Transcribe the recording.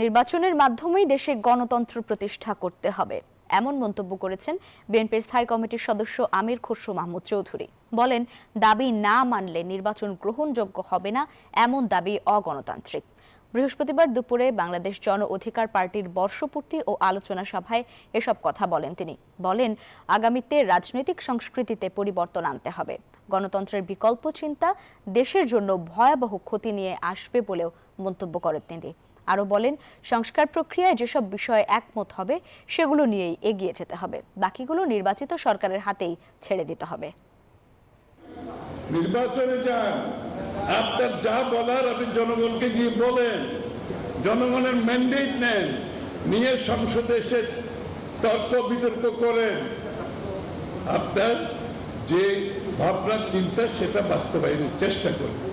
নির্বাচনের মাধ্যমেই দেশে গণতন্ত্র প্রতিষ্ঠা করতে হবে, এমন মন্তব্য করেছেন বিএনপির স্থায়ী কমিটির সদস্য আমির খসরু মাহমুদ চৌধুরী। বলেন, দাবি না মানলে নির্বাচন গ্রহণযোগ্য হবে না, এমন দাবি অগণতান্ত্রিক। বৃহস্পতিবার দুপুরে বাংলাদেশ জন অধিকার পার্টির বর্ষপূর্তি ও আলোচনা সভায় এসব কথা বলেন তিনি। বলেন, আগামীতে রাজনৈতিক সংস্কৃতিতে পরিবর্তন আনতে হবে। গণতন্ত্রের বিকল্প চিন্তা দেশের জন্য ভয়াবহ ক্ষতি নিয়ে আসবে বলেও মন্তব্য করেন তিনি। আরও বলেন, সংস্কার প্রক্রিয়ায় যেসব বিষয়ে একমত হবে সেগুলো নিয়েই এগিয়ে যেতে হবে, বাকিগুলো নির্বাচিত সরকারের হাতেই ছেড়ে দিতে হবে। নির্বাচনে যান, আপনার যা বলার আপনি জনগণকে গিয়ে বলেন, জনগণের ম্যান্ডেট নেন, নিয়ে সংসদে এসে তর্ক বিতর্ক করেন। আপনার যে ভাবনা চিন্তা সেটা বাস্তবায়নের চেষ্টা করেন।